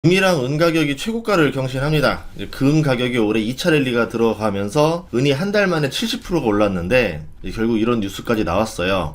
금이랑 은 가격이 최고가를 경신합니다. 금 가격이 올해 2차 랠리가 들어가면서 은이 한 달 만에 70%가 올랐는데 결국 이런 뉴스까지 나왔어요.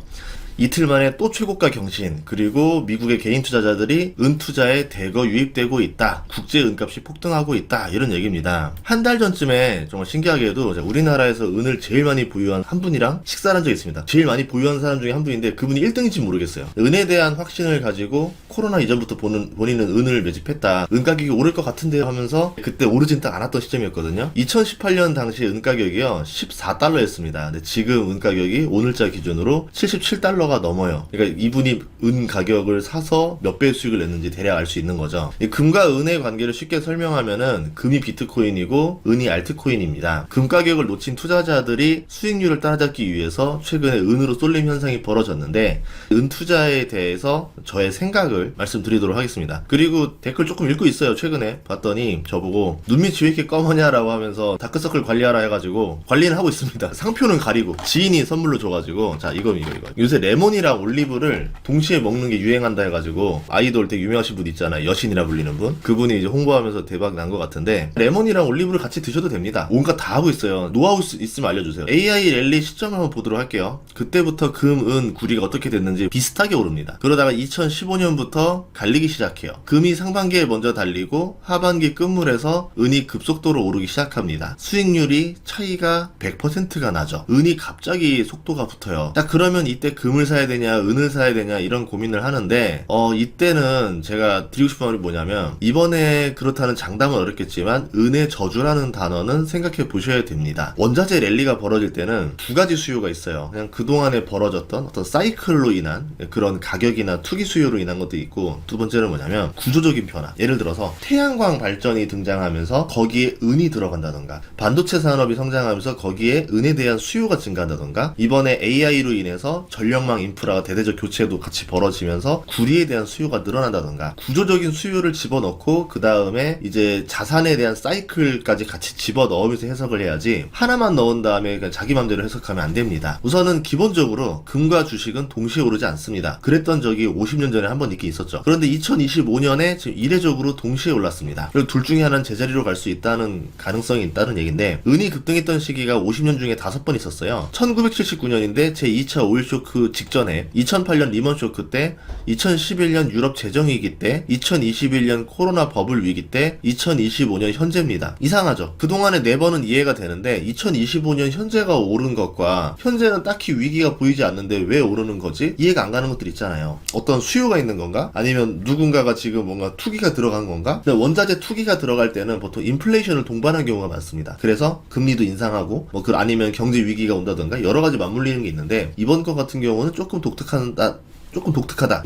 이틀 만에 또 최고가 경신, 그리고 미국의 개인 투자자들이 은 투자에 대거 유입되고 있다. 국제 은값이 폭등하고 있다. 이런 얘기입니다. 한 달 전쯤에 정말 신기하게도 우리나라에서 은을 제일 많이 보유한 한 분이랑 식사를 한 적이 있습니다. 제일 많이 보유한 사람 중에 한 분인데 그분이 1등인지 모르겠어요. 은에 대한 확신을 가지고 코로나 이전부터 본인은 은을 매집했다. 은 가격이 오를 것 같은데요 하면서 그때 오르진 딱 않았던 시점이었거든요. 2018년 당시 은 가격이요 14달러였습니다. 근데 지금 은 가격이 오늘자 기준으로 77달러 가 넘어요. 그러니까 이분이 은 가격을 사서 몇 배의 수익을 냈는지 대략 알 수 있는 거죠. 금과 은의 관계를 쉽게 설명하면은 금이 비트코인이고 은이 알트코인입니다. 금 가격을 놓친 투자자들이 수익률을 따라잡기 위해서 최근에 은으로 쏠림 현상이 벌어졌는데 은 투자에 대해서 저의 생각을 말씀드리도록 하겠습니다. 그리고 댓글 조금 읽고 있어요. 최근에 봤더니 저보고 눈밑이 왜 이렇게 검으냐라고 하면서 다크서클 관리하라 해가지고 관리는 하고 있습니다. 상표는 가리고 지인이 선물로 줘가지고 자 이거 요새 레몬이랑 올리브를 동시에 먹는 게 유행한다 해가지고 아이돌 되게 유명하신 분 있잖아요. 여신이라 불리는 분. 그분이 이제 홍보하면서 대박 난 것 같은데 레몬이랑 올리브를 같이 드셔도 됩니다. 온갖 다 하고 있어요. 노하우 있으면 알려주세요. AI 랠리 시점을 한번 보도록 할게요. 그때부터 금, 은, 구리가 어떻게 됐는지 비슷하게 오릅니다. 그러다가 2015년부터 갈리기 시작해요. 금이 상반기에 먼저 달리고 하반기 끝물에서 은이 급속도로 오르기 시작합니다. 수익률이 차이가 100%가 나죠. 은이 갑자기 속도가 붙어요. 자 그러면 이때 금을 사야 되냐 은을 사야 되냐 이런 고민을 하는데 이때는 제가 드리고 싶은 말이 뭐냐면 이번에 그렇다는 장담은 어렵겠지만 은의 저주라는 단어는 생각해 보셔야 됩니다. 원자재 랠리가 벌어질 때는 두 가지 수요가 있어요. 그냥 그동안에 벌어졌던 어떤 사이클로 인한 그런 가격이나 투기 수요로 인한 것도 있고 두 번째는 뭐냐면 구조적인 변화. 예를 들어서 태양광 발전이 등장하면서 거기에 은이 들어간다던가 반도체 산업이 성장하면서 거기에 은에 대한 수요가 증가한다던가 이번에 AI로 인해서 전력망 인프라가 대대적 교체도 같이 벌어지면서 구리에 대한 수요가 늘어난다던가 구조적인 수요를 집어넣고 그 다음에 이제 자산에 대한 사이클까지 같이 집어넣으면서 해석을 해야지 하나만 넣은 다음에 그냥 자기 맘대로 해석하면 안 됩니다. 우선은 기본적으로 금과 주식은 동시에 오르지 않습니다. 그랬던 적이 50년 전에 한 번 있긴 있었죠. 그런데 2025년에 지금 이례적으로 동시에 올랐습니다. 그리고 둘 중에 하나는 제자리로 갈 수 있다는 가능성이 있다는 얘기인데 은이 급등했던 시기가 50년 중에 5번 있었어요. 1979년인데 제2차 오일 쇼크 직전에 2008년 리먼 쇼크 때, 2011년 유럽 재정위기 때, 2021년 코로나 버블 위기 때, 2025년 현재입니다. 이상하죠? 그동안에 4번은 이해가 되는데 2025년 현재가 오른 것과 현재는 딱히 위기가 보이지 않는데 왜 오르는 거지? 이해가 안 가는 것들 있잖아요. 어떤 수요가 있는 건가? 아니면 누군가가 지금 뭔가 투기가 들어간 건가? 원자재 투기가 들어갈 때는 보통 인플레이션을 동반한 경우가 많습니다. 그래서 금리도 인상하고 아니면 경제 위기가 온다던가 여러 가지 맞물리는 게 있는데 이번 것 같은 경우는 조금 독특하다.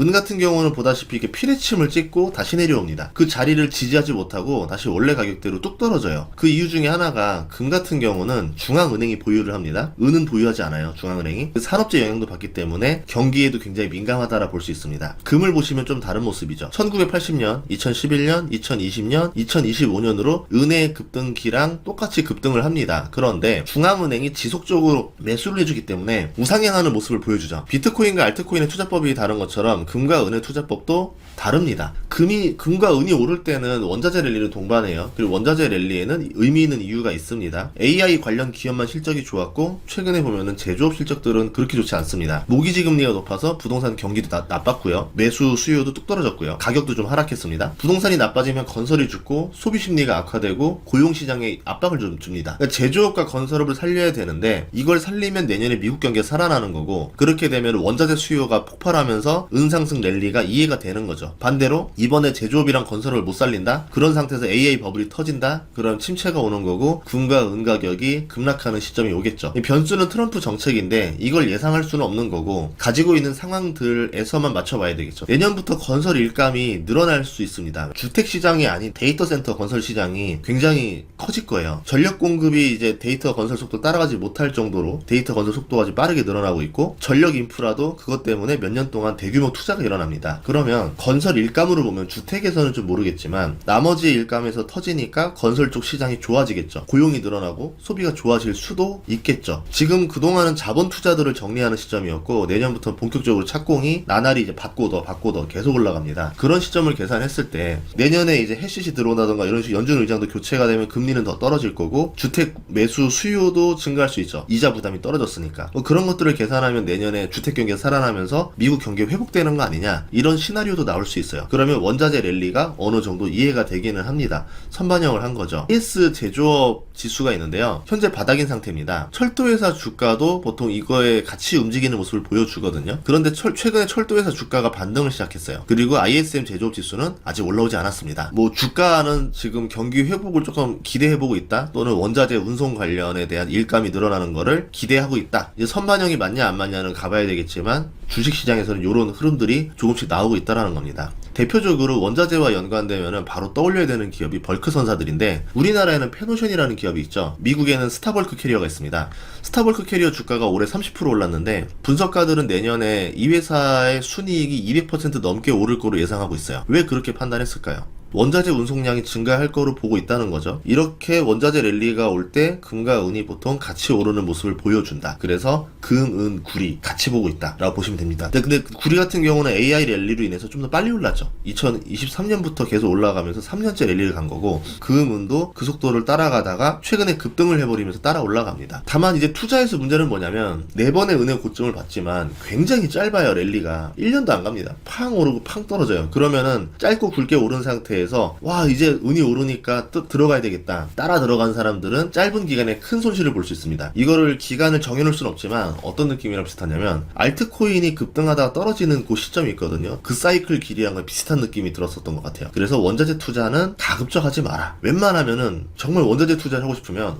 은 같은 경우는 보다시피 이렇게 피레침을 찍고 다시 내려옵니다. 그 자리를 지지하지 못하고 다시 원래 가격대로 뚝 떨어져요. 그 이유 중에 하나가 금 같은 경우는 중앙은행이 보유를 합니다. 은은 보유하지 않아요. 중앙은행이. 산업재 영향도 받기 때문에 경기에도 굉장히 민감하다라 볼 수 있습니다. 금을 보시면 좀 다른 모습이죠. 1980년, 2011년, 2020년, 2025년으로 은의 급등기랑 똑같이 급등을 합니다. 그런데 중앙은행이 지속적으로 매수를 해주기 때문에 우상향하는 모습을 보여주죠. 비트코인과 알트코인의 투자법이 다른 것처럼 금과 은의 투자법도 다릅니다. 금과 은이 오를 때는 원자재 랠리를 동반해요. 그리고 원자재 랠리에는 의미 있는 이유가 있습니다. AI 관련 기업만 실적이 좋았고 최근에 보면은 제조업 실적들은 그렇게 좋지 않습니다. 모기지 금리가 높아서 부동산 경기도 나빴고요. 매수 수요도 뚝 떨어졌고요. 가격도 좀 하락했습니다. 부동산이 나빠지면 건설이 죽고 소비 심리가 악화되고 고용 시장에 압박을 좀 줍니다. 그러니까 제조업과 건설업을 살려야 되는데 이걸 살리면 내년에 미국 경기가 살아나는 거고 그렇게 되면 원자재 수요가 폭발하면서 은 상승 랠리가 이해가 되는 거죠. 반대로 이번에 제조업이랑 건설을 못 살린다? 그런 상태에서 AI 버블이 터진다? 그럼 침체가 오는 거고 금과 은 가격이 급락하는 시점이 오겠죠. 변수는 트럼프 정책인데 이걸 예상할 수는 없는 거고 가지고 있는 상황들에서만 맞춰봐야 되겠죠. 내년부터 건설 일감이 늘어날 수 있습니다. 주택 시장이 아닌 데이터 센터 건설 시장이 굉장히 커질 거예요. 전력 공급이 이제 데이터 건설 속도 따라가지 못할 정도로 데이터 건설 속도가 아주 빠르게 늘어나고 있고 전력 인프라도 그것 때문에 몇 년 년 동안 대규모 투자가 일어납니다. 그러면 건설 일감으로 보면 주택에서는 좀 모르겠지만 나머지 일감에서 터지니까 건설 쪽 시장이 좋아지겠죠. 고용이 늘어나고 소비가 좋아질 수도 있겠죠. 지금 그동안은 자본 투자들을 정리하는 시점이었고 내년부터 본격적으로 착공이 나날이 이제 받고 더 계속 올라갑니다. 그런 시점을 계산했을 때 내년에 이제 해시시 들어온다던가 이런 식으로 연준 의장도 교체가 되면 금리는 더 떨어질 거고 주택 매수 수요도 증가할 수 있죠. 이자 부담이 떨어졌으니까. 그런 것들을 계산하면 내년에 주택 경기가 살아나면서 미국 경기 회복되는 거 아니냐 이런 시나리오도 나올 수 있어요. 그러면 원자재 랠리가 어느 정도 이해가 되기는 합니다. 선반영을 한 거죠. AS 제조업 지수가 있는데요. 현재 바닥인 상태입니다. 철도회사 주가도 보통 이거에 같이 움직이는 모습을 보여주거든요. 그런데 최근에 철도회사 주가가 반등을 시작했어요. 그리고 ISM 제조업 지수는 아직 올라오지 않았습니다. 뭐 주가는 지금 경기 회복을 조금 기대해보고 있다, 또는 원자재 운송 관련에 대한 일감이 늘어나는 거를 기대하고 있다. 이제 선반영이 맞냐 안 맞냐는 가봐야 되겠지만 주식시장에서는 이런 흐름들이 조금씩 나오고 있다라는 겁니다. 대표적으로 원자재와 연관되면 바로 떠올려야 되는 기업이 벌크 선사들인데 우리나라에는 페노션이라는 기업이 있죠. 미국에는 스타벌크 캐리어가 있습니다. 스타벌크 캐리어 주가가 올해 30% 올랐는데 분석가들은 내년에 이 회사의 순이익이 200% 넘게 오를 거로 예상하고 있어요. 왜 그렇게 판단했을까요? 원자재 운송량이 증가할 거로 보고 있다는 거죠. 이렇게 원자재 랠리가 올 때 금과 은이 보통 같이 오르는 모습을 보여준다. 그래서 금, 은, 구리 같이 보고 있다 라고 보시면 됩니다. 근데 구리 같은 경우는 AI 랠리로 인해서 좀 더 빨리 올랐죠. 2023년부터 계속 올라가면서 3년째 랠리를 간 거고 금, 은도 그 속도를 따라가다가 최근에 급등을 해버리면서 따라 올라갑니다. 다만 이제 투자에서 문제는 뭐냐면 4번의 은의 고점을 봤지만 굉장히 짧아요. 랠리가 1년도 안 갑니다. 팡 오르고 팡 떨어져요. 그러면은 짧고 굵게 오른 상태에서 와 이제 은이 오르니까 또 들어가야 되겠다, 따라 들어간 사람들은 짧은 기간에 큰 손실을 볼 수 있습니다. 이거를 기간을 정해놓을 수는 없지만 어떤 느낌이랑 비슷하냐면 알트코인이 급등하다가 떨어지는 그 시점이 있거든요. 그 사이클 길이랑 비슷한 느낌이 들었었던 것 같아요. 그래서 원자재 투자는 가급적 하지 마라. 웬만하면은 정말 원자재 투자를 하고 싶으면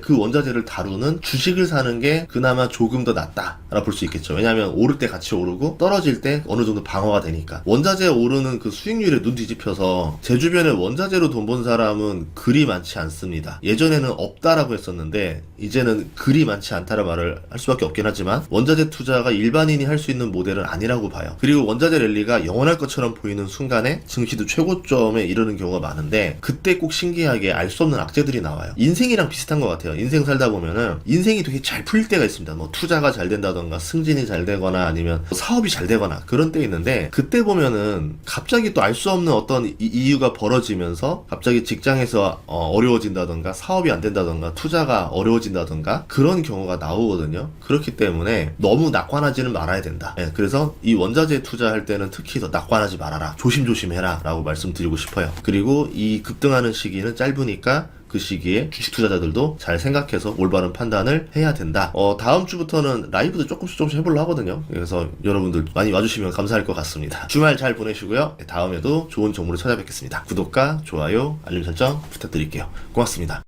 그 원자재를 다루는 주식을 사는 게 그나마 조금 더 낫다라 볼 수 있겠죠. 왜냐하면 오를 때 같이 오르고 떨어질 때 어느 정도 방어가 되니까. 원자재 오르는 그 수익률에 눈 뒤집혀서 제 주변에 원자재로 돈 번 사람은 그리 많지 않습니다. 예전에는 없다라고 했었는데 이제는 그리 많지 않다라 말을 할 수밖에 없긴 하지만 원자재 투자가 일반인이 할 수 있는 모델은 아니라고 봐요. 그리고 원자재 랠리가 영원할 것처럼 보이는 순간에 증시도 최고점에 이르는 경우가 많은데 그때 꼭 신기하게 알 수 없는 악재들이 나와요. 인생이랑 비슷한 것 같아요. 인생 살다 보면은 인생이 되게 잘 풀릴 때가 있습니다. 뭐 투자가 잘 된다던가 승진이 잘 되거나 아니면 사업이 잘 되거나 그런 때 있는데 그때 보면은 갑자기 또 알 수 없는 어떤 이유가 벌어지면서 갑자기 직장에서 어려워진다던가 사업이 안 된다던가 투자가 어려워진다던가 그런 경우가 나오거든요. 그렇기 때문에 너무 낙관하지는 말아야 된다. 그래서 이 원자재 투자할 때는 특히 더 낙관하지 말아라. 조심조심해라 라고 말씀드리고 싶어요. 그리고 이 급등하는 시기는 짧으니까 그 시기에 주식 투자자들도 잘 생각해서 올바른 판단을 해야 된다. 다음 주부터는 라이브도 조금씩 해보려고 하거든요. 그래서 여러분들 많이 와주시면 감사할 것 같습니다. 주말 잘 보내시고요. 다음에도 좋은 정보를 찾아뵙겠습니다. 구독과 좋아요, 알림 설정 부탁드릴게요. 고맙습니다.